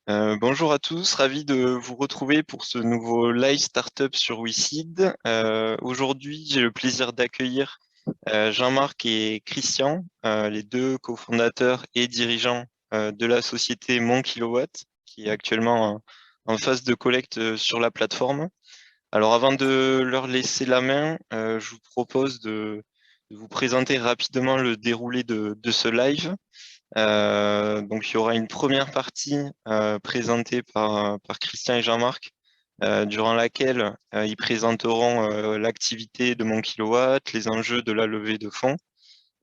Bonjour à tous, ravi de vous retrouver pour ce nouveau live startup sur WeSeed. Aujourd'hui, j'ai le plaisir d'accueillir Jean-Marc et Christian, les deux cofondateurs et dirigeants de la société Mon Kilowatt, qui est actuellement en phase de collecte sur la plateforme. Alors, avant de leur laisser la main, je vous propose de vous présenter rapidement le déroulé de ce live. Donc, il y aura une première partie présentée par Christian et Jean-Marc, durant laquelle ils présenteront l'activité de Mon Kilowatt, les enjeux de la levée de fonds,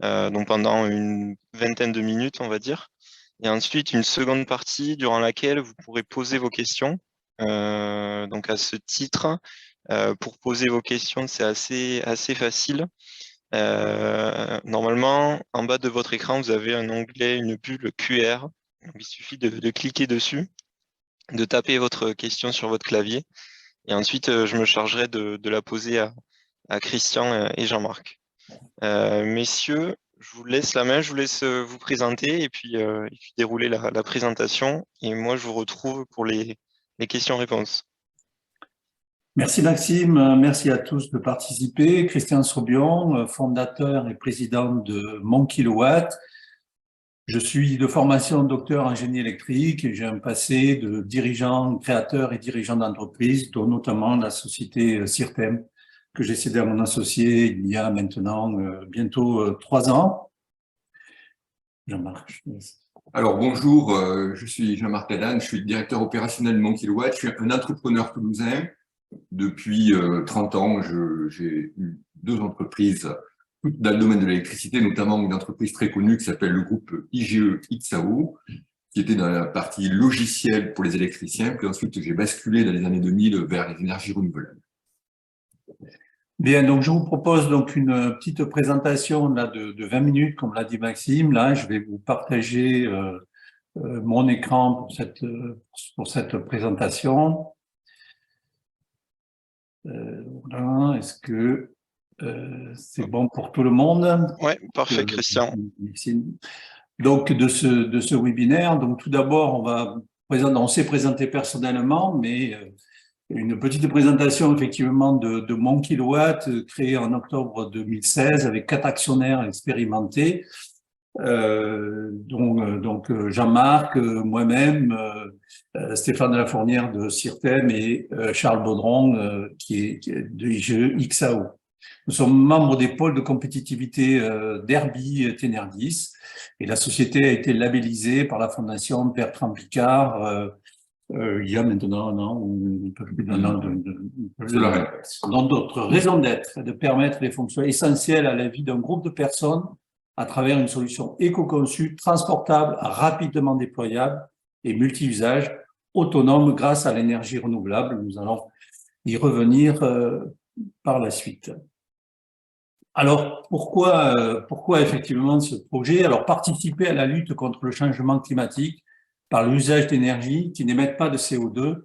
donc pendant une vingtaine de minutes, on va dire. Et ensuite, une seconde partie durant laquelle vous pourrez poser vos questions. Donc, à ce titre, pour poser vos questions, c'est assez facile. Normalement, en bas de votre écran, vous avez un onglet, une bulle QR. Donc, il suffit de cliquer dessus, de taper votre question sur votre clavier. Et ensuite, je me chargerai de la poser à Christian et Jean-Marc. Messieurs, je vous laisse la main, je vous laisse vous présenter et puis dérouler la présentation. Et moi, je vous retrouve pour les questions-réponses. Merci Maxime, merci à tous de participer. Christian Sobion, fondateur et président de Mon Kilowatt. Je suis de formation docteur en génie électrique et j'ai un passé de dirigeant, créateur et dirigeant d'entreprise, dont notamment la société Cirtem, que j'ai cédé à mon associé il y a maintenant bientôt 3 ans. Jean-Marc, je te laisse. Alors bonjour, je suis Jean-Marc Ladanne, je suis le directeur opérationnel de Mon Kilowatt, je suis un entrepreneur toulousain. Depuis 30 ans, j'ai eu 2 entreprises toutes dans le domaine de l'électricité, notamment une entreprise très connue qui s'appelle le groupe IGE XAO, qui était dans la partie logicielle pour les électriciens, puis ensuite j'ai basculé dans les années 2000 vers les énergies renouvelables. Bien, donc je vous propose donc une petite présentation là de 20 minutes, comme l'a dit Maxime. Là, je vais vous partager mon écran pour cette présentation. Voilà, est-ce que c'est bon pour tout le monde? Ouais, parfait, Christian. Donc de ce webinaire, donc tout d'abord on s'est présenté personnellement, mais une petite présentation effectivement de Mon Kilowatt, créé en octobre 2016 avec 4 actionnaires expérimentés, donc Jean-Marc, moi-même, Stéphane de la Fournière de Cirtem et Charles Baudron qui est de IGE XAO. Nous sommes membres des pôles de compétitivité d'Herbie Ténerdis et la société a été labellisée par la fondation Bertrand Piccard il y a maintenant un an ou un peu plus d'un an dans d'autres raisons d'être, de permettre les fonctions essentielles à la vie d'un groupe de personnes à travers une solution éco-conçue, transportable, rapidement déployable et multi-usage, autonome grâce à l'énergie renouvelable. Nous allons y revenir par la suite. Alors, pourquoi effectivement ce projet? Alors, participer à la lutte contre le changement climatique par l'usage d'énergies qui n'émettent pas de CO2.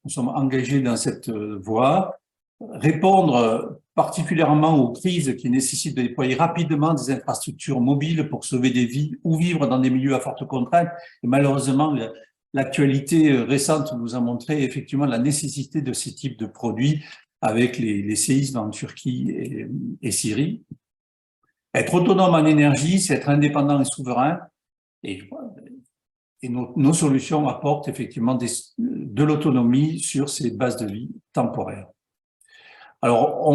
Nous sommes engagés dans cette voie. Répondre particulièrement aux crises qui nécessitent de déployer rapidement des infrastructures mobiles pour sauver des vies ou vivre dans des milieux à forte contrainte. Et malheureusement, l'actualité récente nous a montré effectivement la nécessité de ces types de produits avec les séismes en Turquie et Syrie. Être autonome en énergie, c'est être indépendant et souverain. Et nos solutions apportent effectivement de l'autonomie sur ces bases de vie temporaires. Alors,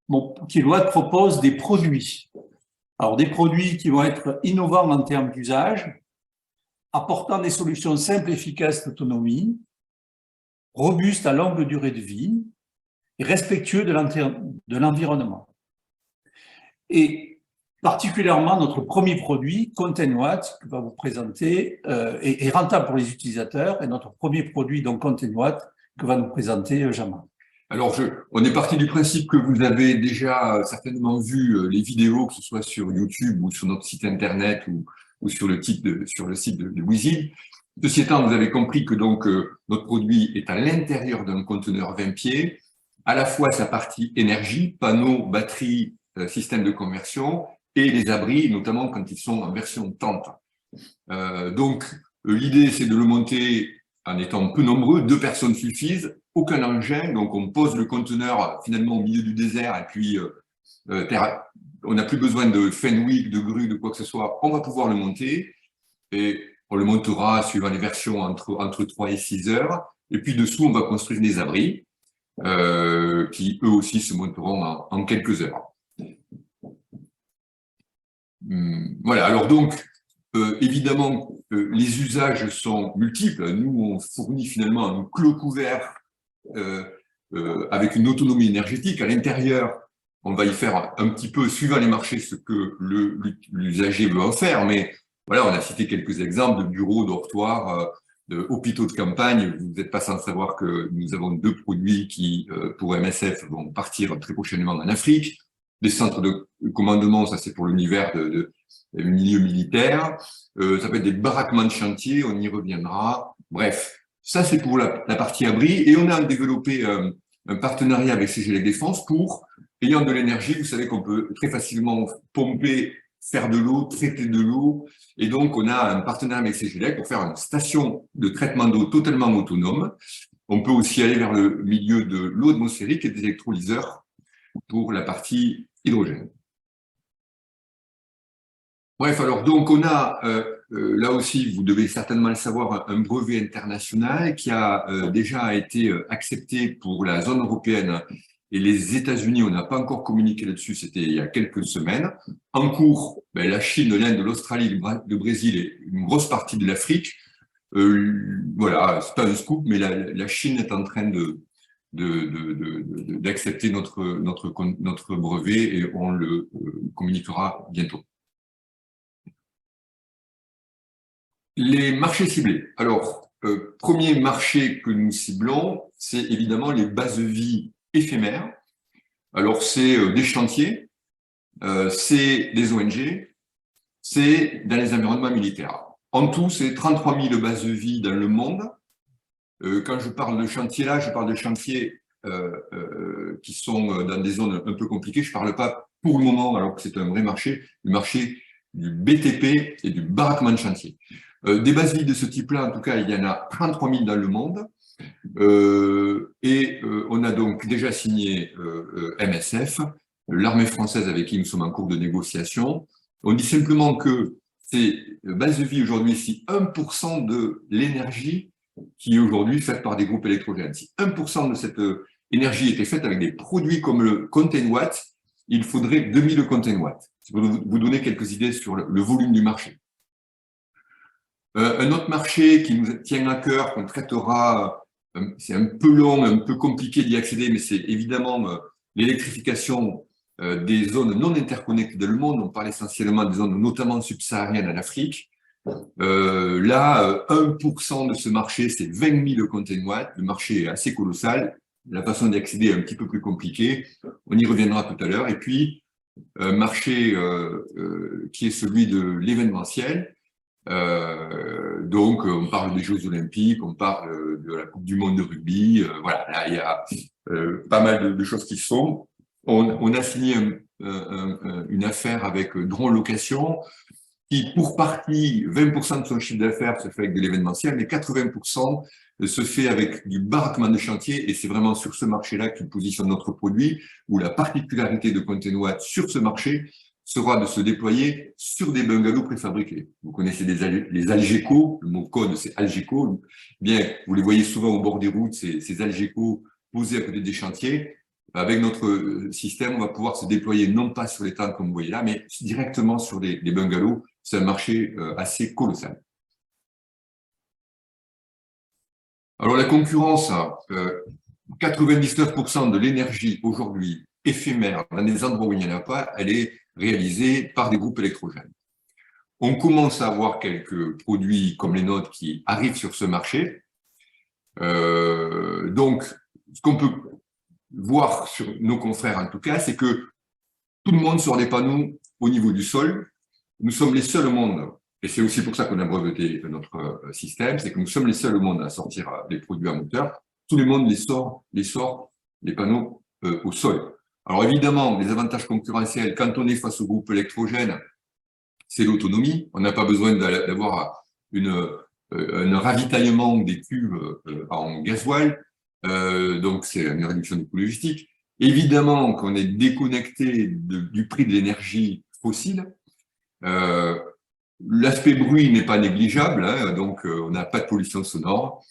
Mon Kilowatt propose des produits. Alors, des produits qui vont être innovants en termes d'usage, apportant des solutions simples et efficaces d'autonomie, robustes à longue durée de vie et respectueux de l'environnement. Et particulièrement, notre premier produit, ContentWatt, que va vous présenter, est rentable pour les utilisateurs, et notre premier produit, donc ContentWatt, que va nous présenter Jean-Marc. Alors, on est parti du principe que vous avez déjà certainement vu les vidéos, que ce soit sur YouTube ou sur notre site internet ou sur le site de WeSeed. Ceci étant, vous avez compris que donc notre produit est à l'intérieur d'un conteneur 20 pieds, à la fois sa partie énergie, panneaux, batteries, système de conversion, et les abris, notamment quand ils sont en version tente. Donc, l'idée, c'est de le monter en étant peu nombreux, 2 personnes suffisent, aucun engin, donc on pose le conteneur finalement au milieu du désert et puis on n'a plus besoin de Fenwick, de grue, de quoi que ce soit, on va pouvoir le monter et on le montera suivant les versions entre 3 et 6 heures. Et puis dessous, on va construire des abris qui eux aussi se monteront en quelques heures. Voilà, alors donc, évidemment, les usages sont multiples. Nous, on fournit finalement un clos couvert avec une autonomie énergétique. À l'intérieur, on va y faire un petit peu, suivant les marchés, ce que l'usager veut en faire. Mais voilà, on a cité quelques exemples de bureaux, dortoirs, de hôpitaux de campagne. Vous n'êtes pas sans savoir que nous avons 2 produits qui, pour MSF, vont partir très prochainement en Afrique. Des centres de commandement, ça c'est pour l'univers de milieu militaire. Ça peut être des baraquements de chantier, on y reviendra. Bref, ça c'est pour la partie abri. Et on a développé un partenariat avec CGLEC Défense pour, ayant de l'énergie, vous savez qu'on peut très facilement pomper, faire de l'eau, traiter de l'eau. Et donc on a un partenariat avec CGLEC pour faire une station de traitement d'eau totalement autonome. On peut aussi aller vers le milieu de l'eau atmosphérique et des électrolyseurs pour la partie hydrogène. Bref, alors donc on a, là aussi, vous devez certainement le savoir, un brevet international qui a déjà été accepté pour la zone européenne et les États-Unis. On n'a pas encore communiqué là-dessus, c'était il y a quelques semaines. En cours, la Chine, l'Inde, l'Australie, le Brésil et une grosse partie de l'Afrique. Voilà, c'est pas un scoop, mais la Chine est en train d'accepter notre brevet et on le communiquera bientôt. Les marchés ciblés. Alors, premier marché que nous ciblons, c'est évidemment les bases de vie éphémères. Alors, c'est des chantiers, c'est des ONG, c'est dans les environnements militaires. En tout, c'est 33 000 bases de vie dans le monde. Quand je parle de chantier là, je parle de chantiers qui sont dans des zones un peu compliquées. Je ne parle pas pour le moment, alors que c'est un vrai marché, le marché du BTP et du baraquement de chantier. Des bases vides de ce type-là, en tout cas, il y en a 33 000 dans le monde. On a donc déjà signé MSF, l'armée française avec qui nous sommes en cours de négociation. On dit simplement que ces bases de vie aujourd'hui, si 1% de l'énergie qui est aujourd'hui faite par des groupes électrogènes, si 1% de cette énergie était faite avec des produits comme le content watt, il faudrait 2000 content watts. C'est pour vous donner quelques idées sur le volume du marché. Un autre marché qui nous tient à cœur, qu'on traitera, c'est un peu long, un peu compliqué d'y accéder, mais c'est évidemment l'électrification des zones non interconnectées dans le monde. On parle essentiellement des zones notamment subsahariennes en Afrique. Là, 1% de ce marché, c'est 20 000 content watts. Le marché est assez colossal. La façon d'y accéder est un petit peu plus compliquée. On y reviendra tout à l'heure. Et puis, un marché qui est celui de l'événementiel. Donc, on parle des Jeux Olympiques, on parle de la Coupe du Monde de rugby. Voilà, là, il y a pas mal de choses qui se font. On a signé une affaire avec Drone Location, qui, pour partie, 20% de son chiffre d'affaires se fait avec de l'événementiel, mais 80% se fait avec du baraquement de chantier, et c'est vraiment sur ce marché-là que positionne notre produit, où la particularité de Content Watt sur ce marché sera de se déployer sur des bungalows préfabriqués. Vous connaissez les Algeco, le mot code c'est Algeco. Bien, vous les voyez souvent au bord des routes, ces Algeco posés à côté des chantiers. Avec notre système, on va pouvoir se déployer non pas sur les tentes comme vous voyez là, mais directement sur des bungalows. C'est un marché assez colossal. Alors la concurrence, 99% de l'énergie aujourd'hui éphémère dans des endroits où il n'y en a pas, elle est réalisée par des groupes électrogènes. On commence à avoir quelques produits comme les nôtres qui arrivent sur ce marché. Donc, ce qu'on peut voir sur nos confrères en tout cas, c'est que tout le monde sort des panneaux au niveau du sol. Nous sommes les seuls au monde, et c'est aussi pour ça qu'on a breveté notre système, c'est que nous sommes les seuls au monde à sortir des produits à moteur. Tout le monde les panneaux au sol. Alors évidemment, les avantages concurrentiels, quand on est face au groupe électrogène, c'est l'autonomie. On n'a pas besoin d'avoir une un ravitaillement des cuves en gasoil, donc c'est une réduction des coûts logistiques. Évidemment qu'on est déconnecté du prix de l'énergie fossile. L'aspect bruit n'est pas négligeable, hein, donc on n'a pas de pollution sonore.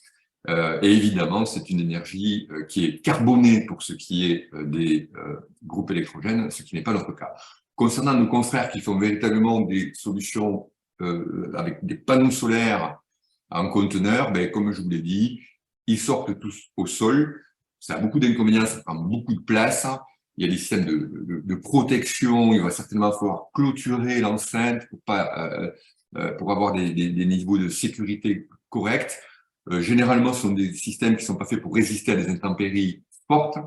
Et évidemment, c'est une énergie qui est carbonée pour ce qui est des groupes électrogènes, ce qui n'est pas notre cas. Concernant nos confrères qui font véritablement des solutions avec des panneaux solaires en conteneur, ben, comme je vous l'ai dit, ils sortent tous au sol. Ça a beaucoup d'inconvénients, ça prend beaucoup de place. Il y a des systèmes de protection. Il va certainement falloir clôturer l'enceinte pour avoir des niveaux de sécurité corrects. Généralement, ce sont des systèmes qui ne sont pas faits pour résister à des intempéries fortes.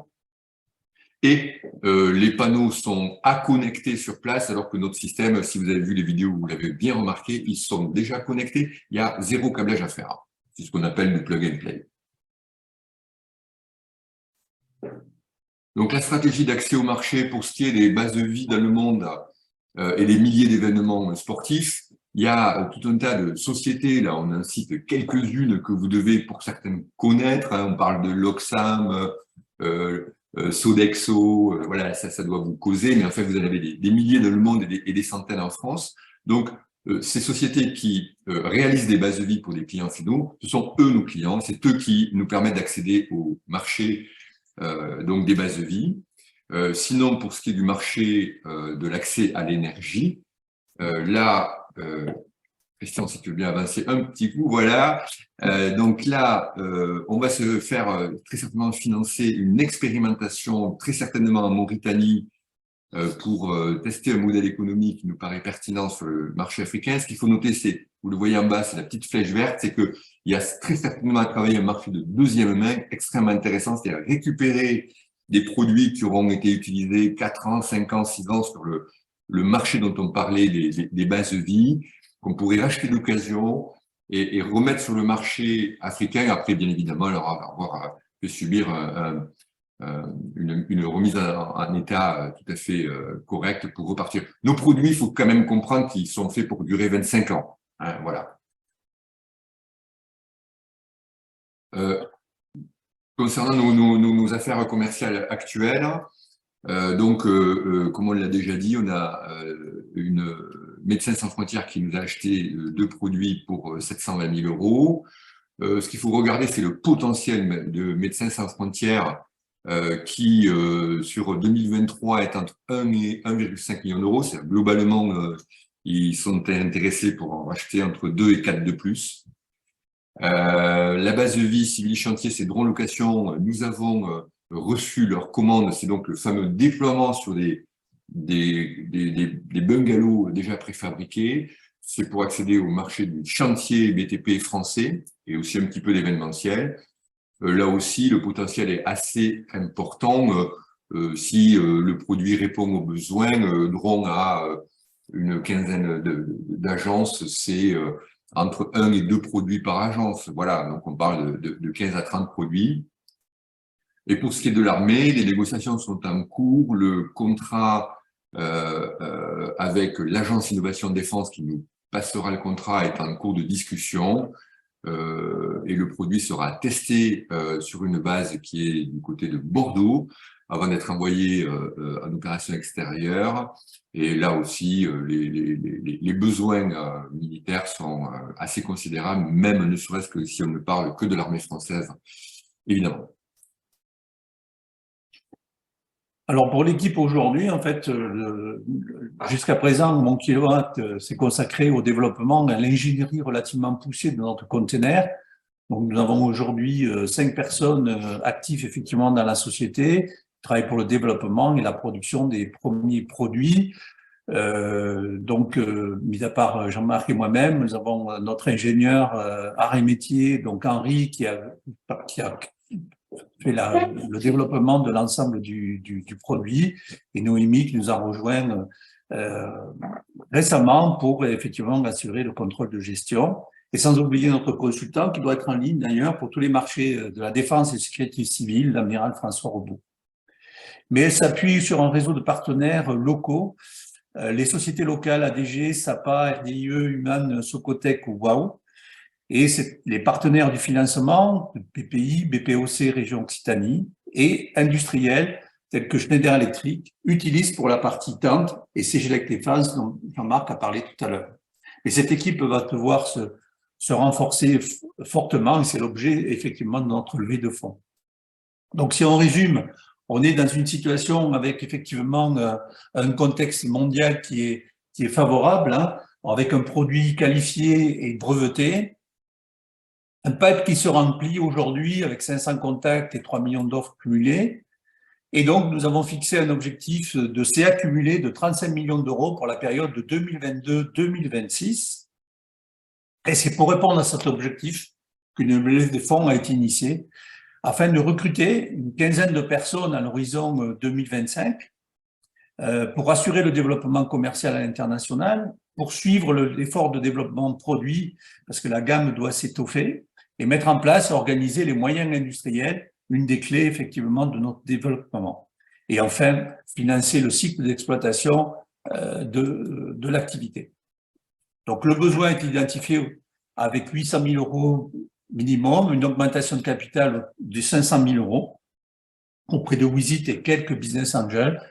Et les panneaux sont à connecter sur place, alors que notre système, si vous avez vu les vidéos, vous l'avez bien remarqué, ils sont déjà connectés. Il y a zéro câblage à faire. C'est ce qu'on appelle le plug and play. Donc, la stratégie d'accès au marché pour ce qui est des bases de vie dans le monde et les milliers d'événements sportifs, il y a tout un tas de sociétés. Là, on en cite quelques-unes que vous devez, pour certaines, connaître. Hein. On parle de l'Oxam, Sodexo, voilà, ça doit vous causer, mais en fait, vous en avez des milliers dans le monde et des centaines en France. Donc, ces sociétés qui réalisent des bases de vie pour des clients finaux, ce sont eux nos clients, c'est eux qui nous permettent d'accéder au marché donc des bases de vie. Sinon, pour ce qui est du marché de l'accès à l'énergie, là, Christian, si tu veux bien avancer un petit coup, voilà. Donc là, on va se faire très certainement financer une expérimentation, très certainement en Mauritanie, pour tester un modèle économique qui nous paraît pertinent sur le marché africain. Ce qu'il faut noter, c'est, vous le voyez en bas, c'est la petite flèche verte, c'est qu'il y a très certainement à travailler un marché de deuxième main extrêmement intéressant, c'est-à-dire récupérer des produits qui auront été utilisés 4 ans, 5 ans, 6 ans sur le marché dont on parlait, des bases de vie, qu'on pourrait racheter d'occasion et remettre sur le marché africain, après, bien évidemment, avoir fait subir une remise en état tout à fait correcte pour repartir. Nos produits, il faut quand même comprendre qu'ils sont faits pour durer 25 ans. Hein, voilà. Concernant nos affaires commerciales actuelles, comme on l'a déjà dit, on a une Médecins sans frontières qui nous a acheté 2 produits pour 720 000 euros. Ce qu'il faut regarder, c'est le potentiel de Médecins sans frontières qui, sur 2023, est entre 1 et 1,5 million d'euros. Globalement, ils sont intéressés pour en racheter entre 2 et 4 de plus. La base de vie Civil Chantier, c'est Drone Location. Nous avons reçu leur commande. C'est donc le fameux déploiement sur des bungalows déjà préfabriqués. C'est pour accéder au marché du chantier BTP français et aussi un petit peu d'événementiel. Là aussi, le potentiel est assez important. Si le produit répond aux besoins, Drone a une quinzaine d'agences, c'est entre 1 et 2 produits par agence. Voilà, donc on parle de 15 à 30 produits. Et pour ce qui est de l'armée, les négociations sont en cours. Le contrat avec l'Agence Innovation Défense qui nous passera le contrat est en cours de discussion. Et le produit sera testé sur une base qui est du côté de Bordeaux avant d'être envoyé en opération extérieure. Et là aussi, les besoins militaires sont assez considérables, même ne serait-ce que si on ne parle que de l'armée française, évidemment. Alors pour l'équipe aujourd'hui, en fait, jusqu'à présent, mon kilowatt s'est consacré au développement, à l'ingénierie relativement poussée de notre conteneur. Donc nous avons aujourd'hui 5 personnes actives effectivement dans la société, qui travaillent pour le développement et la production des premiers produits. Mis à part Jean-Marc et moi-même, nous avons notre ingénieur art et métier, donc Henri, qui a fait le développement de l'ensemble du produit, et Noémie qui nous a rejoint récemment pour effectivement assurer le contrôle de gestion. Et sans oublier notre consultant qui doit être en ligne d'ailleurs pour tous les marchés de la défense et sécurité civile, l'amiral François Robaud. Mais elle s'appuie sur un réseau de partenaires locaux, les sociétés locales ADG, SAPA, RDIE, Human, Socotec ou WOW, Et les partenaires du financement, PPI, BPOC, Région Occitanie, et industriels tels que Schneider Electric, utilisent pour la partie tente et Cegelec Défense, dont Jean-Marc a parlé tout à l'heure. Et cette équipe va devoir se renforcer fortement, et c'est l'objet effectivement de notre levée de fonds. Donc, si on résume, on est dans une situation avec effectivement un contexte mondial qui est favorable, hein, avec un produit qualifié et breveté, un pipe qui se remplit aujourd'hui avec 500 contacts et 3 millions d'offres cumulées. Et donc, nous avons fixé un objectif de CA cumulé de 35 millions d'euros pour la période de 2022-2026. Et c'est pour répondre à cet objectif qu'une levée de fonds a été initiée afin de recruter une quinzaine de personnes à l'horizon 2025 pour assurer le développement commercial à l'international, poursuivre l'effort de développement de produits parce que la gamme doit s'étoffer et mettre en place, organiser les moyens industriels, une des clés effectivement de notre développement. Et enfin, financer le cycle d'exploitation de l'activité. Donc le besoin est identifié avec 800 000 euros minimum, une augmentation de capital de 500 000 euros auprès de Wizit et quelques business angels,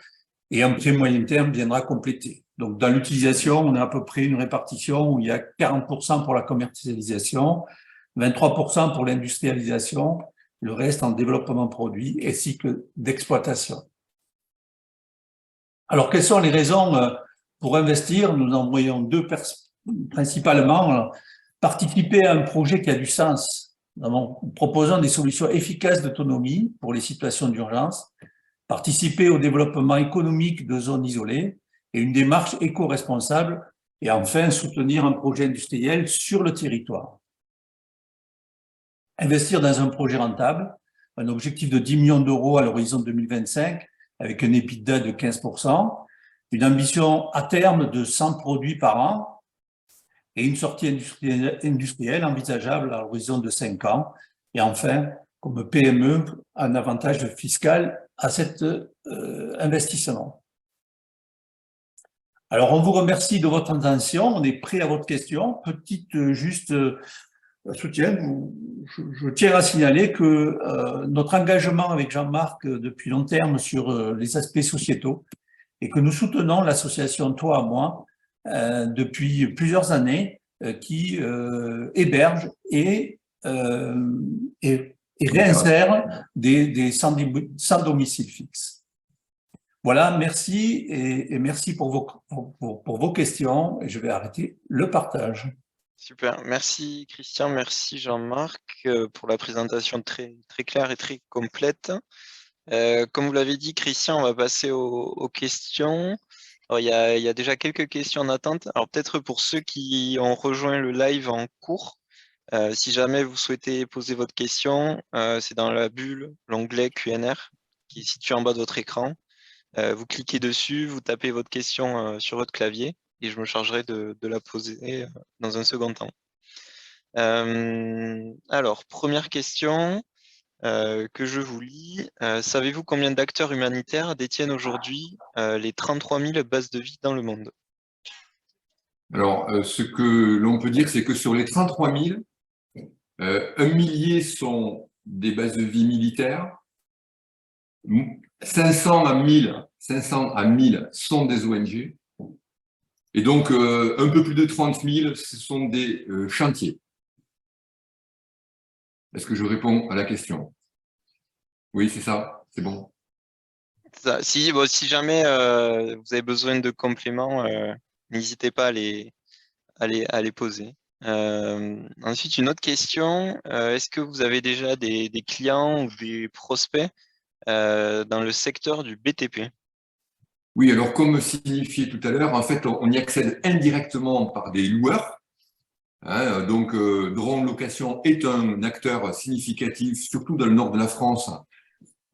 et un prêt moyen terme viendra compléter. Donc, dans l'utilisation, on a à peu près une répartition où il y a 40% pour la commercialisation, 23% pour l'industrialisation, le reste en développement produit et cycle d'exploitation. Alors, quelles sont les raisons pour investir? Nous en voyons deux principalement. Participer à un projet qui a du sens, en proposant des solutions efficaces d'autonomie pour les situations d'urgence, participer au développement économique de zones isolées et une démarche éco-responsable, et enfin soutenir un projet industriel sur le territoire. Investir dans un projet rentable, un objectif de 10 millions d'euros à l'horizon 2025 avec un EBITDA de 15%, une ambition à terme de 100 produits par an, et une sortie industrielle envisageable à l'horizon de 5 ans. Et enfin, comme PME, un avantage fiscal à cet investissement. Alors, on vous remercie de votre attention. On est prêt à votre question. Petite juste soutien. Je tiens à signaler que notre engagement avec Jean-Marc depuis long terme sur les aspects sociétaux et que nous soutenons l'association Toi à Moi depuis plusieurs années qui héberge et réinsère des sans domicile fixe. Voilà, merci et merci pour vos questions et je vais arrêter le partage. Super, merci Christian, merci Jean-Marc pour la présentation très claire et très complète. Comme vous l'avez dit, Christian, on va passer aux questions. Alors, il y a déjà quelques questions en attente. Alors peut-être pour ceux qui ont rejoint le live en cours, si jamais vous souhaitez poser votre question, c'est dans la bulle, l'onglet Q&R qui est situé en bas de votre écran. Vous cliquez dessus, vous tapez votre question sur votre clavier et je me chargerai de la poser dans un second temps. Alors, première question que je vous lis. Savez-vous combien d'acteurs humanitaires détiennent aujourd'hui les 33 000 bases de vie dans le monde? Alors, ce que l'on peut dire, c'est que sur les 33 000, 1 millier sont des bases de vie militaires, 500 à 1000 sont des ONG, et donc un peu plus de 30 000, ce sont des chantiers. Est-ce que je réponds à la question? Oui, c'est ça, c'est bon. Si jamais vous avez besoin de compléments, n'hésitez pas à les poser. Ensuite, une autre question. Est-ce que vous avez déjà des clients ou des prospects dans le secteur du BTP? Oui, alors comme signifié tout à l'heure, en fait, on y accède indirectement par des loueurs. Hein, donc, Drone Location est un acteur significatif, surtout dans le nord de la France.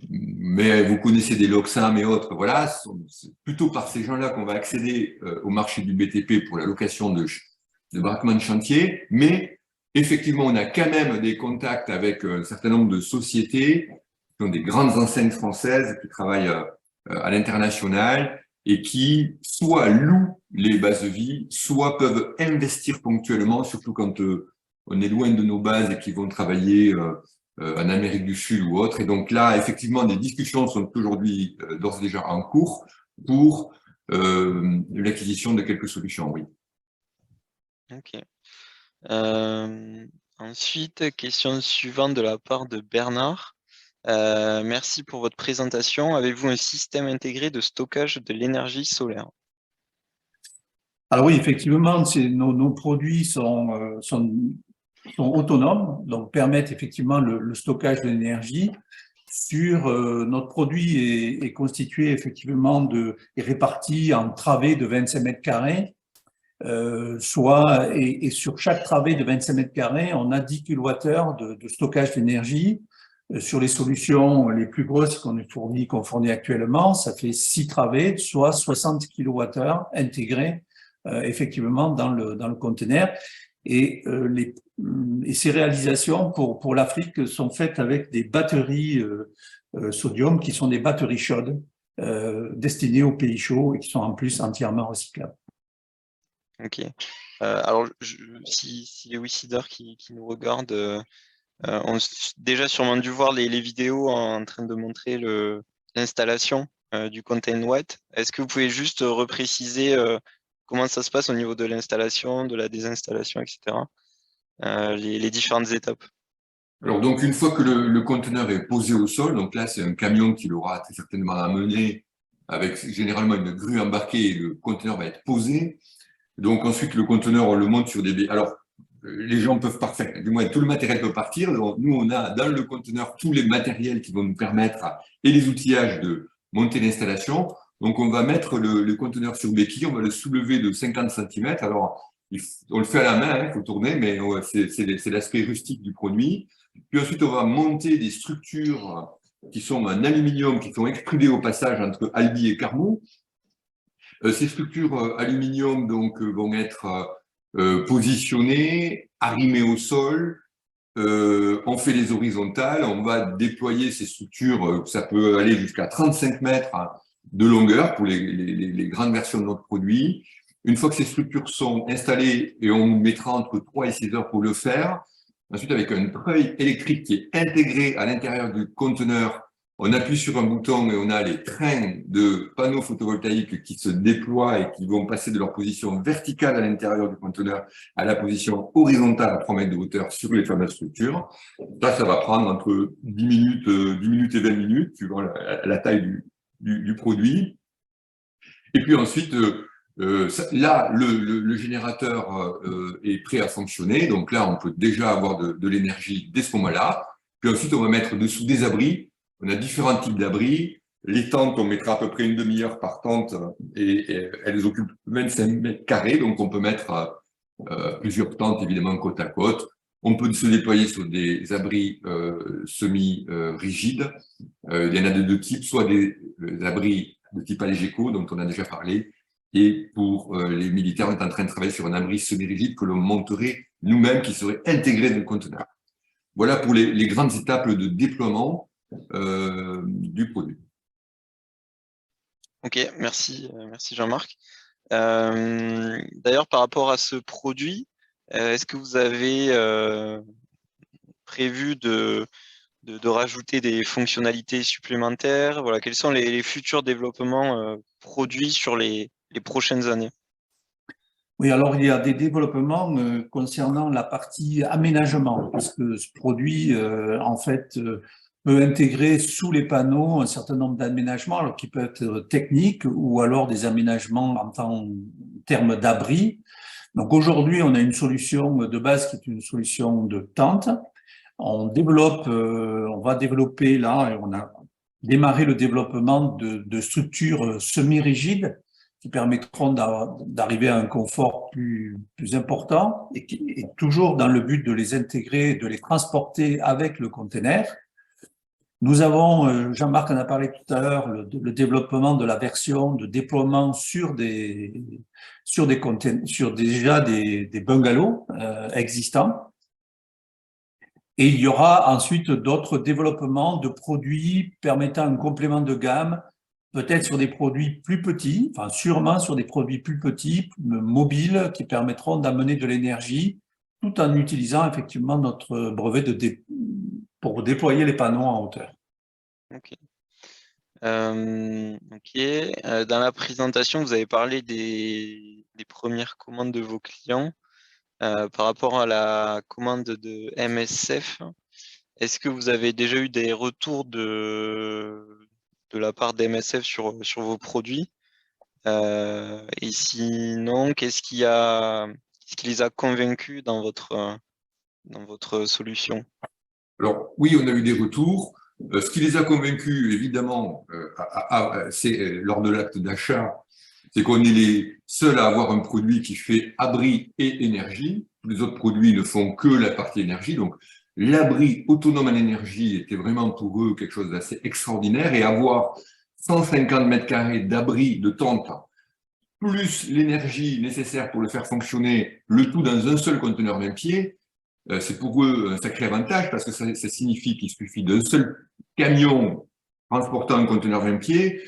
Mais vous connaissez des Loxam et autres, voilà, c'est plutôt par ces gens-là qu'on va accéder au marché du BTP pour la location de braquements de chantier. Mais effectivement, on a quand même des contacts avec un certain nombre de sociétés qui ont des grandes enseignes françaises qui travaillent à l'international et qui soit louent les bases de vie, soit peuvent investir ponctuellement, surtout quand on est loin de nos bases et qui vont travailler en Amérique du Sud ou autre. Et donc là, effectivement, des discussions sont aujourd'hui d'ores et déjà en cours pour l'acquisition de quelques solutions, oui. Ok. Ensuite, question suivante de la part de Bernard. Merci pour votre présentation. Avez-vous un système intégré de stockage de l'énergie solaire? Alors oui, effectivement, nos produits sont autonomes, donc permettent effectivement le stockage de l'énergie. Notre produit est constitué effectivement est réparti en travées de 25 mètres carrés, et sur chaque travée de 25 mètres carrés, on a 10 kWh de stockage d'énergie. Sur les solutions les plus grosses qu'on fournit actuellement, ça fait 6 travées, soit 60 kWh intégrés effectivement dans le conteneur. Et ces réalisations pour l'Afrique sont faites avec des batteries sodium qui sont des batteries chaudes destinées aux pays chauds et qui sont en plus entièrement recyclables. Ok. Alors, si les Wicideurs qui nous regardent ont déjà sûrement dû voir les vidéos en train de montrer l'installation du Contain Watt. Est-ce que vous pouvez juste repréciser comment ça se passe au niveau de l'installation, de la désinstallation, etc. Les différentes étapes? Alors donc une fois que le conteneur est posé au sol, donc là c'est un camion qui l'aura très certainement amené avec généralement une grue embarquée et le conteneur va être posé. Donc ensuite le conteneur on le monte sur des... Alors les gens peuvent partir, du moins tout le matériel peut partir. Donc, nous on a dans le conteneur tous les matériels qui vont nous permettre et les outillages de monter l'installation. Donc on va mettre le conteneur sur béquille, on va le soulever de 50 cm. Alors on le fait à la main, il faut tourner, mais c'est l'aspect rustique du produit. Puis ensuite, on va monter des structures qui sont en aluminium, qui sont extrudées au passage entre Albi et Carmaux. Ces structures aluminium donc, vont être positionnées, arrimées au sol. On fait les horizontales, on va déployer ces structures, ça peut aller jusqu'à 35 mètres de longueur pour les grandes versions de notre produit. Une fois que ces structures sont installées, et on mettra entre 3 et 6 heures pour le faire, ensuite avec un treuil électrique qui est intégré à l'intérieur du conteneur, on appuie sur un bouton et on a les trains de panneaux photovoltaïques qui se déploient et qui vont passer de leur position verticale à l'intérieur du conteneur à la position horizontale à 3 mètres de hauteur sur les fameuses structures. Ça va prendre entre 10 minutes et 20 minutes, suivant la taille du produit. Et puis ensuite, là, le générateur est prêt à fonctionner. Donc là, on peut déjà avoir de l'énergie dès ce moment-là. Puis ensuite, on va mettre dessous des abris. On a différents types d'abris. Les tentes, on mettra à peu près une demi-heure par tente et elles occupent 25 mètres carrés. Donc, on peut mettre plusieurs tentes, évidemment, côte à côte. On peut se déployer sur des abris semi-rigides. Il y en a de deux types, soit des abris de type Algeco, dont on a déjà parlé, et pour les militaires, on est en train de travailler sur un abri semi-rigide que l'on monterait nous-mêmes, qui serait intégré dans le conteneur. Voilà pour les grandes étapes de déploiement du produit. Ok, merci Jean-Marc. D'ailleurs, par rapport à ce produit, est-ce que vous avez prévu de rajouter des fonctionnalités supplémentaires? Voilà, quels sont les futurs développements produits sur les prochaines années? Oui, alors il y a des développements concernant la partie aménagement, parce que ce produit, en fait, peut intégrer sous les panneaux un certain nombre d'aménagements, alors qui peuvent être techniques ou alors des aménagements en termes d'abri. Donc aujourd'hui, on a une solution de base qui est une solution de tente. On va développer là, et on a démarré le développement de structures semi-rigides qui permettront d'arriver à un confort plus important et toujours dans le but de les intégrer, de les transporter avec le conteneur. Nous avons, Jean-Marc en a parlé tout à l'heure, le développement de la version de déploiement sur déjà des bungalows existants. Et il y aura ensuite d'autres développements de produits permettant un complément de gamme, peut-être sur des produits plus petits, enfin sûrement sur des produits plus petits, mobiles, qui permettront d'amener de l'énergie tout en utilisant effectivement notre brevet pour déployer les panneaux en hauteur. Ok. Dans la présentation, vous avez parlé des premières commandes de vos clients. Par rapport à la commande de MSF, est-ce que vous avez déjà eu des retours de la part d'MSF sur vos produits? Et sinon, qu'est-ce qui les a convaincus dans votre solution? Alors, oui, on a eu des retours. Ce qui les a convaincus, évidemment, c'est lors de l'acte d'achat, c'est qu'on est les seuls à avoir un produit qui fait abri et énergie. Les autres produits ne font que la partie énergie. Donc, l'abri autonome en énergie était vraiment pour eux quelque chose d'assez extraordinaire. Et avoir 150 mètres carrés d'abri de tente, plus l'énergie nécessaire pour le faire fonctionner, le tout dans un seul conteneur 20 pieds, c'est pour eux un sacré avantage parce que ça signifie qu'il suffit d'un seul camion transportant un conteneur 20 pieds.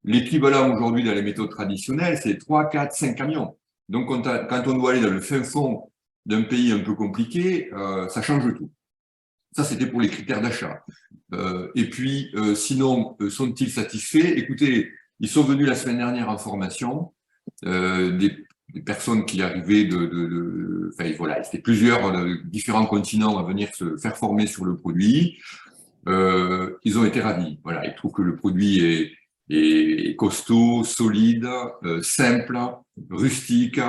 L'équivalent aujourd'hui dans les méthodes traditionnelles, c'est 3, 4, 5 camions. Donc, quand on doit aller dans le fin fond d'un pays un peu compliqué, ça change tout. Ça, c'était pour les critères d'achat. Et puis, sinon, sont-ils satisfaits? Écoutez, ils sont venus la semaine dernière en formation, des personnes qui arrivaient enfin, voilà, c'était plusieurs différents continents à venir se faire former sur le produit. Ils ont été ravis. Voilà, ils trouvent que le produit est costaud, solide, simple, rustique.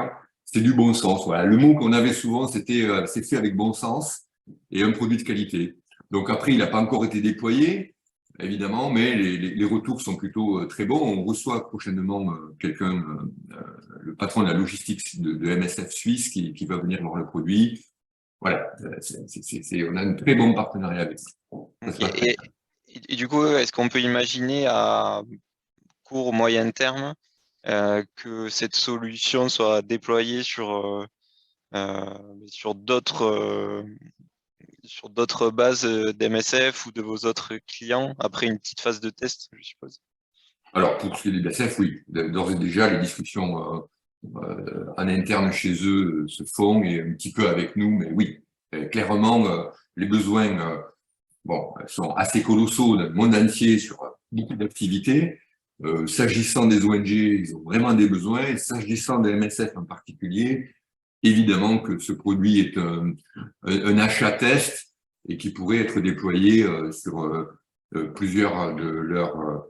C'est du bon sens. Voilà, le mot qu'on avait souvent, c'était c'est fait avec bon sens et un produit de qualité. Donc après, il n'a pas encore été déployé, évidemment, mais les retours sont plutôt très bons. On reçoit prochainement quelqu'un, le patron de la logistique de MSF Suisse, qui va venir voir le produit. Voilà, on a un très bon partenariat avec eux. Okay. Et du coup, est-ce qu'on peut imaginer à court ou moyen terme que cette solution soit déployée sur d'autres bases d'MSF ou de vos autres clients après une petite phase de test, je suppose? Alors, pour ce qui est des MSF, oui. D'ores et déjà, les discussions en interne chez eux se font et un petit peu avec nous, mais oui, clairement, les besoins sont assez colossaux dans le monde entier sur beaucoup d'activités. S'agissant des ONG, ils ont vraiment des besoins, et s'agissant des MSF en particulier, évidemment que ce produit est un achat test et qui pourrait être déployé sur plusieurs de leurs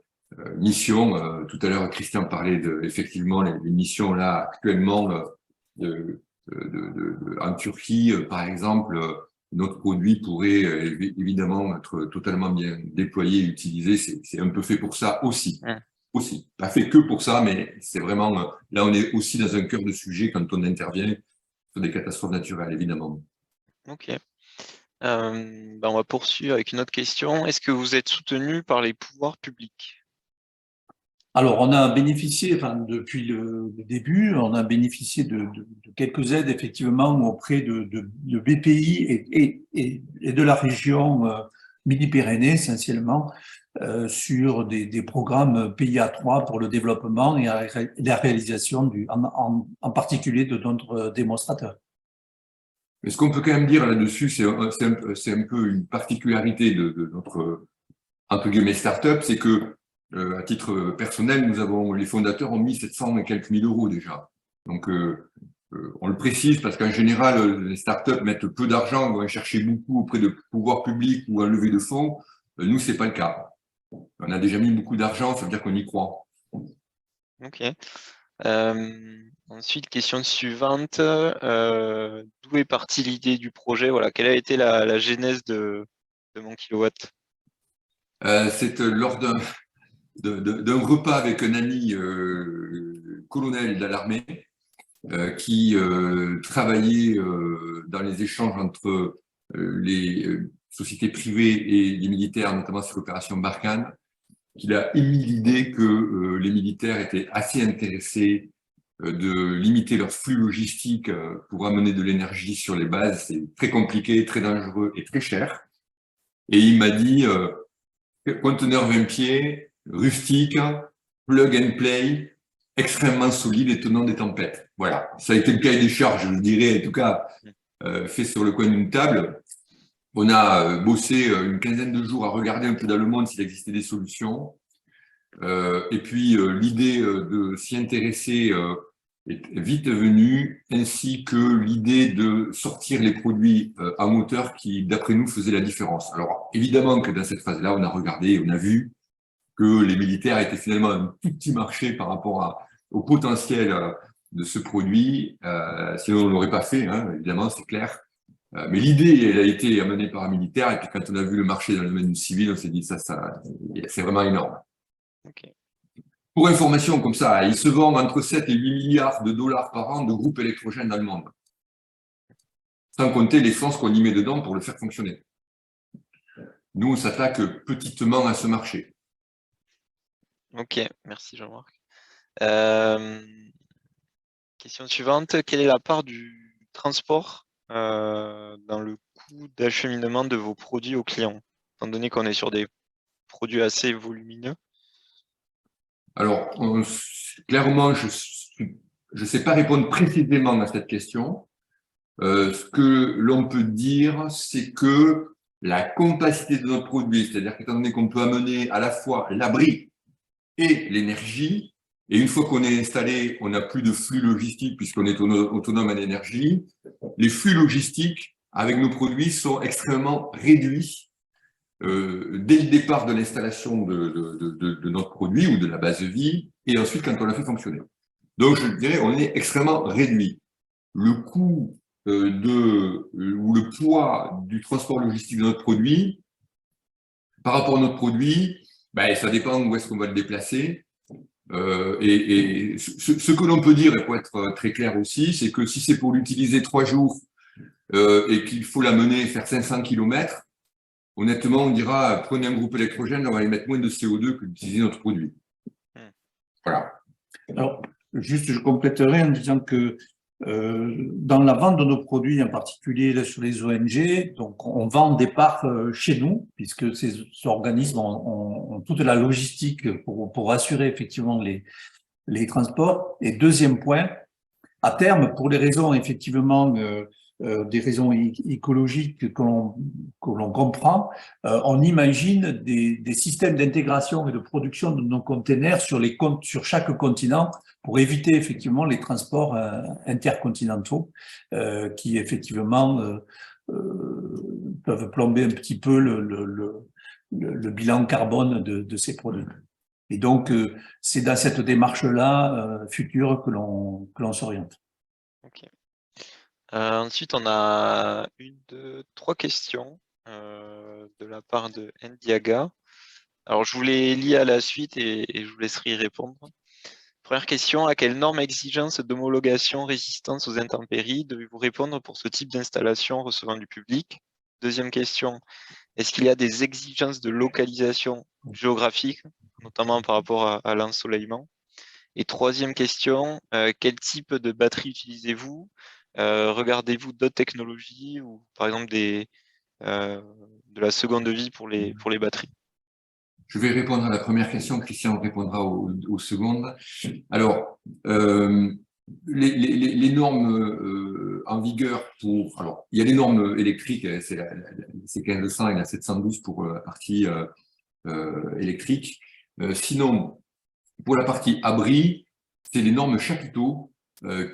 missions. Tout à l'heure, Christian parlait effectivement les missions là actuellement en Turquie, par exemple. Notre produit pourrait évidemment être totalement bien déployé et utilisé. C'est un peu fait pour ça aussi. Aussi. Pas fait que pour ça, mais c'est vraiment, là, on est aussi dans un cœur de sujet quand on intervient sur des catastrophes naturelles, évidemment. Ok. On va poursuivre avec une autre question. Est-ce que vous êtes soutenu par les pouvoirs publics? Alors, on a bénéficié, enfin, depuis le début, on a bénéficié de quelques aides, effectivement, auprès de BPI et de la région Midi-Pyrénées, essentiellement, sur des programmes PIA3 pour le développement et la réalisation, en particulier, de notre démonstrateur. Mais ce qu'on peut quand même dire là-dessus, c'est un peu une particularité de notre, entre guillemets, start-up, c'est que, à titre personnel, les fondateurs ont mis 700 et quelques mille euros déjà. Donc, on le précise parce qu'en général, les startups mettent peu d'argent, vont chercher beaucoup auprès de pouvoirs publics ou à lever de fonds. Nous, c'est pas le cas. On a déjà mis beaucoup d'argent, ça veut dire qu'on y croit. Ok. Ensuite, question suivante. D'où est partie l'idée du projet? Voilà, quelle a été la genèse de Mon Kilowatt? C'est lors d'un repas avec un ami colonel de l'armée qui travaillait dans les échanges entre les sociétés privées et les militaires, notamment sur l'opération Barkhane, qu'il a émis l'idée que les militaires étaient assez intéressés de limiter leur flux logistique pour amener de l'énergie sur les bases. C'est très compliqué, très dangereux et très cher. Et il m'a dit conteneur 20 pieds, rustique, plug and play, extrêmement solide et tenant des tempêtes. Voilà, ça a été le cahier des charges, je dirais, en tout cas, fait sur le coin d'une table. On a bossé une quinzaine de jours à regarder un peu dans le monde s'il existait des solutions. Et puis, l'idée de s'y intéresser est vite venue, ainsi que l'idée de sortir les produits à moteur qui, d'après nous, faisaient la différence. Alors, évidemment que dans cette phase-là, on a regardé, on a vu que les militaires étaient finalement un tout petit marché par rapport au potentiel de ce produit. Sinon, on ne l'aurait pas fait, hein, évidemment, c'est clair. Mais l'idée, elle a été amenée par un militaire, et puis quand on a vu le marché dans le domaine du civil, on s'est dit, ça c'est vraiment énorme. Okay. Pour information, comme ça, il se vend entre 7 et 8 milliards de dollars par an de groupes électrogènes dans le monde. Sans compter l'essence qu'on y met dedans pour le faire fonctionner. Nous, on s'attaque petitement à ce marché. Ok, merci Jean-Marc. Question suivante, quelle est la part du transport dans le coût d'acheminement de vos produits aux clients, étant donné qu'on est sur des produits assez volumineux? Alors, clairement, je ne sais pas répondre précisément à cette question. Ce que l'on peut dire, c'est que la compacité de notre produit, c'est-à-dire qu'étant donné qu'on peut amener à la fois l'abri et l'énergie, et une fois qu'on est installé, on n'a plus de flux logistique puisqu'on est autonome en énergie, les flux logistiques avec nos produits sont extrêmement réduits dès le départ de l'installation de notre produit ou de la base de vie, et ensuite quand on l'a fait fonctionner. Donc je dirais on est extrêmement réduit. Le coût ou le poids du transport logistique de notre produit, par rapport à notre produit, ben, ça dépend où est-ce qu'on va le déplacer. Et ce que l'on peut dire, et pour être très clair aussi, c'est que si c'est pour l'utiliser 3 jours et qu'il faut l'amener faire 500 km, honnêtement, on dira, prenez un groupe électrogène, on va y mettre moins de CO2 que d'utiliser notre produit. Voilà. Alors, juste, je compléterai en disant que dans la vente de nos produits, en particulier là, sur les ONG, donc on vend des parts chez nous, puisque ces organismes ont toute la logistique pour assurer effectivement les transports. Et deuxième point, à terme, pour les raisons effectivement des raisons écologiques que l'on comprend, on imagine des systèmes d'intégration et de production de nos containers sur chaque continent pour éviter effectivement les transports intercontinentaux qui effectivement peuvent plomber un petit peu le bilan carbone de ces produits. Et donc, c'est dans cette démarche-là future que l'on s'oriente. Ok. Ensuite, on a 1, 2, 3 questions de la part de Ndiaga. Alors, je vous les lis à la suite et je vous laisserai y répondre. Première question, à quelle norme exigence d'homologation résistance aux intempéries devez-vous répondre pour ce type d'installation recevant du public? Deuxième question, est-ce qu'il y a des exigences de localisation géographique, notamment par rapport à l'ensoleillement? Et troisième question, quel type de batterie utilisez-vous? Regardez-vous d'autres technologies ou par exemple de la seconde vie pour les batteries? Je vais répondre à la première question, Christian répondra aux secondes. Alors, les normes en vigueur pour... Alors, il y a les normes électriques, c'est la 1500 et la 712 pour la partie électrique. Sinon, pour la partie abri, c'est les normes chapiteaux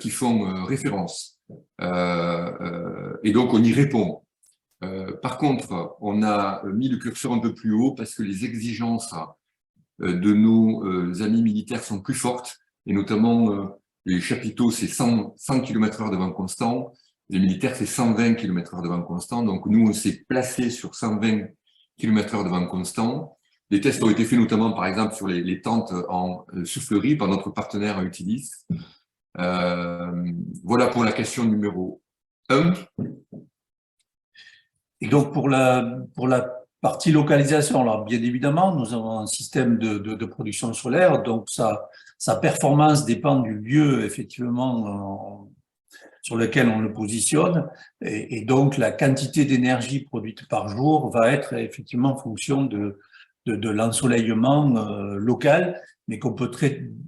qui font référence. Et donc, on y répond. Par contre, on a mis le curseur un peu plus haut parce que les exigences de nos amis militaires sont plus fortes, et notamment les chapiteaux, c'est 100 km/h de vent constant, les militaires, c'est 120 km/h de vent constant, donc nous, on s'est placé sur 120 km/h de vent constant. Des tests ont été faits notamment, par exemple, sur les tentes en soufflerie par notre partenaire Utilis. Voilà pour la question numéro 1. Et donc, pour la partie localisation, alors bien évidemment, nous avons un système de production solaire, donc sa performance dépend du lieu, effectivement, sur lequel on le positionne, et donc la quantité d'énergie produite par jour va être effectivement en fonction de l'ensoleillement local, mais qu'on peut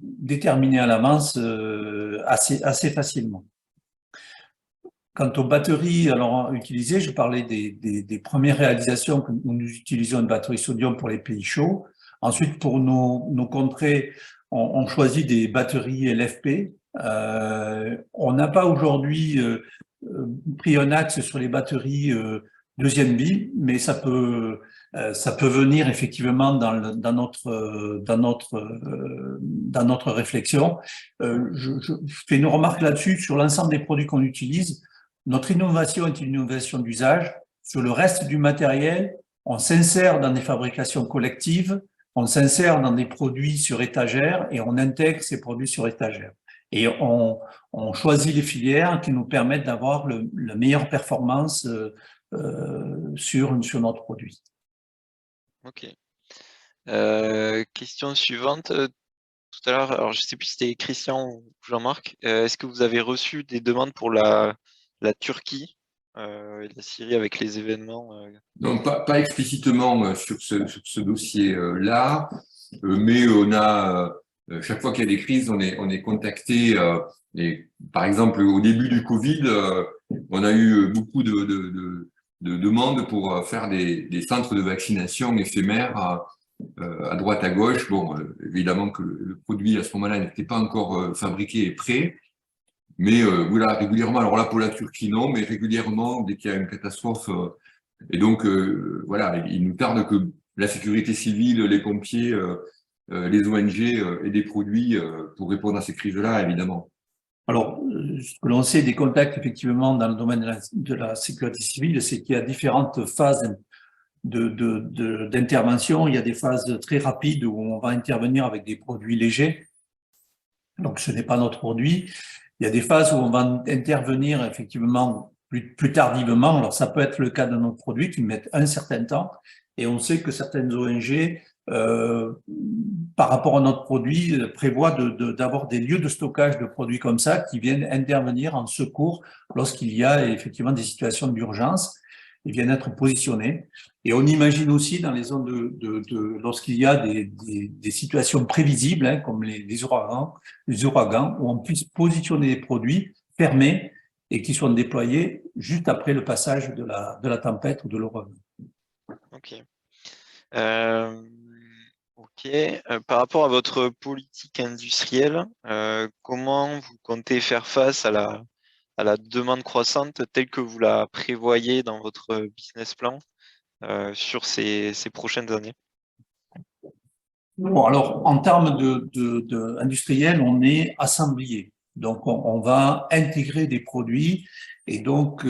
déterminer à l'avance assez facilement. Quant aux batteries alors utilisées, je parlais des premières réalisations où nous utilisions une batterie sodium pour les pays chauds. Ensuite, pour nos contrées, on choisit des batteries LFP. On n'a pas aujourd'hui pris un axe sur les batteries deuxième vie, mais ça peut venir effectivement dans notre réflexion. Je fais une remarque là-dessus sur l'ensemble des produits qu'on utilise. Notre innovation est une innovation d'usage. Sur le reste du matériel, on s'insère dans des fabrications collectives, on s'insère dans des produits sur étagère et on intègre ces produits sur étagère. Et on choisit les filières qui nous permettent d'avoir la meilleure performance sur notre produit. Ok. Question suivante. Tout à l'heure, alors je ne sais plus si c'était Christian ou Jean-Marc, est-ce que vous avez reçu des demandes pour la Turquie et la Syrie avec les événements Donc, pas explicitement sur ce dossier-là, mais on a, chaque fois qu'il y a des crises, on est contacté. Et par exemple, au début du Covid, on a eu beaucoup de demandes pour faire des centres de vaccination éphémères à droite, à gauche. Bon, évidemment que le produit à ce moment-là n'était pas encore fabriqué et prêt. Mais voilà, régulièrement, alors là pour la Turquie non, mais régulièrement, dès qu'il y a une catastrophe, et donc voilà, il nous tarde que la sécurité civile, les pompiers, les ONG aient des produits pour répondre à ces crises-là, évidemment. Alors, ce que l'on sait des contacts effectivement dans le domaine de la sécurité civile, c'est qu'il y a différentes phases d'intervention. Il y a des phases très rapides où on va intervenir avec des produits légers. Donc, ce n'est pas notre produit. Il y a des phases où on va intervenir effectivement plus tardivement. Alors, ça peut être le cas de nos produits qui mettent un certain temps. Et on sait que certaines ONG, par rapport à notre produit, prévoient d'avoir des lieux de stockage de produits comme ça qui viennent intervenir en secours lorsqu'il y a effectivement des situations d'urgence. Ils viennent être positionnés. Et on imagine aussi dans les zones lorsqu'il y a des situations prévisibles, hein, comme les ouragans, où on puisse positionner des produits fermés et qui soient déployés juste après le passage de la tempête ou de l'ouragan. Ok. Ok. Par rapport à votre politique industrielle, comment vous comptez faire face à la demande croissante telle que vous la prévoyez dans votre business plan sur ces prochaines années? Bon, alors, en termes industriels, on est assemblier. Donc, on va intégrer des produits et donc,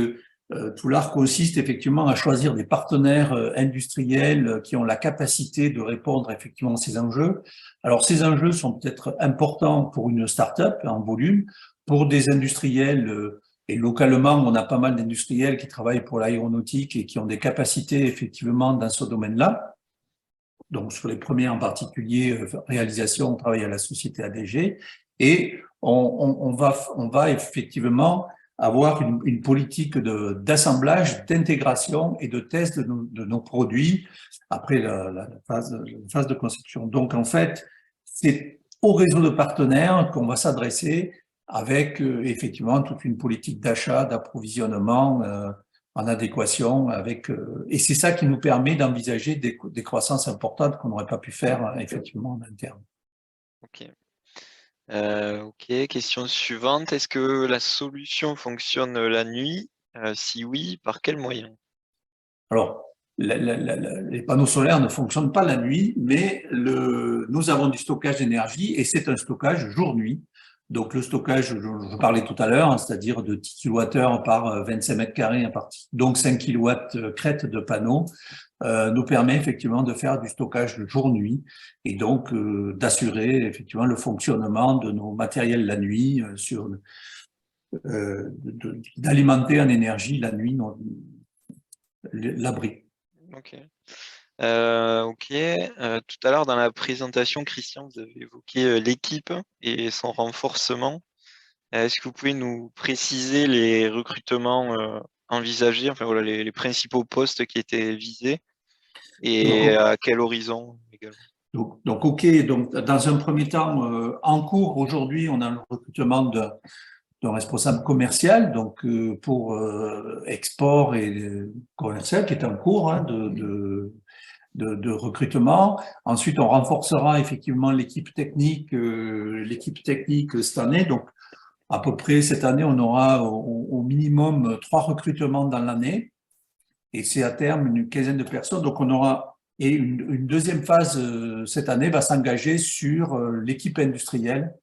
tout l'art consiste effectivement à choisir des partenaires industriels qui ont la capacité de répondre effectivement à ces enjeux. Alors, ces enjeux sont peut-être importants pour une start-up en volume, pour des industriels, et localement, on a pas mal d'industriels qui travaillent pour l'aéronautique et qui ont des capacités effectivement dans ce domaine-là. Donc, sur les premiers en particulier réalisations, on travaille à la société ADG et on va effectivement avoir une politique d'assemblage, d'intégration et de test de nos produits après la phase de conception. Donc, en fait, c'est au réseau de partenaires qu'on va s'adresser avec effectivement toute une politique d'achat, d'approvisionnement en adéquation avec… et c'est ça qui nous permet d'envisager des croissances importantes qu'on n'aurait pas pu faire effectivement en interne. Ok. Ok, question suivante. Est-ce que la solution fonctionne la nuit? Si oui, par quels moyens? Alors, les panneaux solaires ne fonctionnent pas la nuit, mais nous avons du stockage d'énergie et c'est un stockage jour-nuit. Donc, le stockage, je parlais tout à l'heure, hein, c'est-à-dire de 10 kWh par 25 mètres carrés, donc 5 kW crête de panneaux, nous permet effectivement de faire du stockage de jour-nuit et donc d'assurer effectivement le fonctionnement de nos matériels la nuit, d'alimenter en énergie la nuit l'abri. Ok. Ok. Tout à l'heure, dans la présentation, Christian, vous avez évoqué l'équipe et son renforcement. Est-ce que vous pouvez nous préciser les recrutements envisagés, enfin voilà, les principaux postes qui étaient visés et à quel horizon également? Ok, donc dans un premier temps, en cours aujourd'hui, on a le recrutement d'un responsable commercial, donc pour export et commercial, qui est en cours hein, de recrutement. Ensuite, on renforcera effectivement l'équipe technique cette année. Donc, à peu près cette année, on aura au minimum 3 recrutements dans l'année. Et c'est à terme une quinzaine de personnes. Donc, on aura, et une deuxième phase cette année va s'engager sur l'équipe industrielle,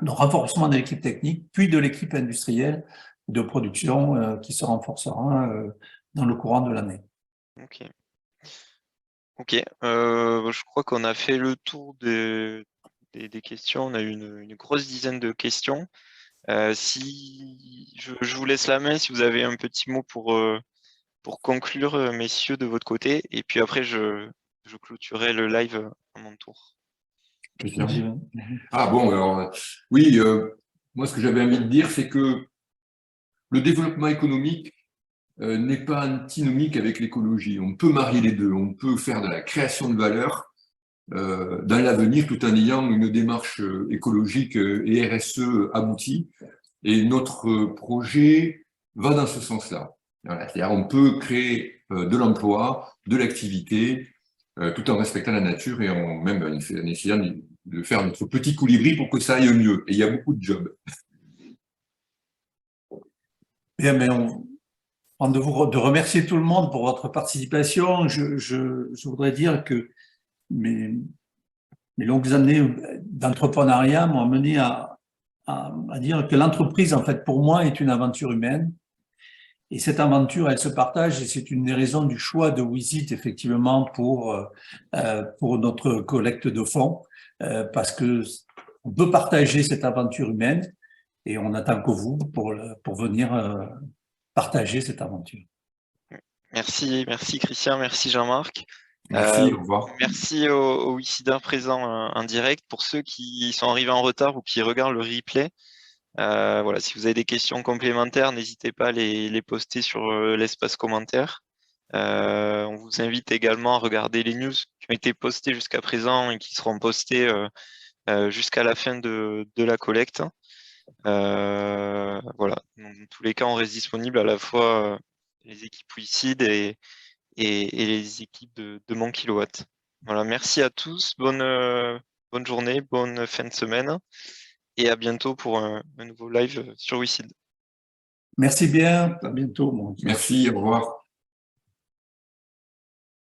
le renforcement de l'équipe technique, puis de l'équipe industrielle de production qui se renforcera dans le courant de l'année. Ok. Ok. Je crois qu'on a fait le tour des questions. On a eu une grosse dizaine de questions. Si je vous laisse la main, si vous avez un petit mot pour conclure, messieurs, de votre côté, et puis après, je clôturerai le live à mon tour. Ah bon, alors, oui, moi, ce que j'avais envie de dire, c'est que le développement économique n'est pas antinomique avec l'écologie. On peut marier les deux, on peut faire de la création de valeur dans l'avenir tout en ayant une démarche écologique et RSE aboutie. Et notre projet va dans ce sens-là. Voilà, c'est-à-dire on peut créer de l'emploi, de l'activité, tout en respectant la nature et même en essayant de faire notre petit colibri pour que ça aille mieux. Et il y a beaucoup de jobs. Bien, mais de remercier tout le monde pour votre participation, je voudrais dire que mes longues années d'entrepreneuriat m'ont amené à dire que l'entreprise, en fait, pour moi, est une aventure humaine. Et cette aventure, elle se partage et c'est une des raisons du choix de WISIT, effectivement, pour notre collecte de fonds, parce que on peut partager cette aventure humaine et on attend que vous pour venir partager cette aventure. Merci Christian, merci Jean-Marc. Merci, au revoir. Merci aux WICIDers présents en direct. Pour ceux qui sont arrivés en retard ou qui regardent le replay, voilà, si vous avez des questions complémentaires, n'hésitez pas à les poster sur l'espace commentaire. On vous invite également à regarder les news qui ont été postées jusqu'à présent et qui seront postées jusqu'à la fin de la collecte. Voilà. Donc, dans tous les cas, on reste disponible à la fois les équipes WICID et les équipes de Mon Kilowatt. Voilà, merci à tous, bonne journée, bonne fin de semaine et à bientôt pour un nouveau live sur WICID. Merci bien, à bientôt. Merci, au revoir.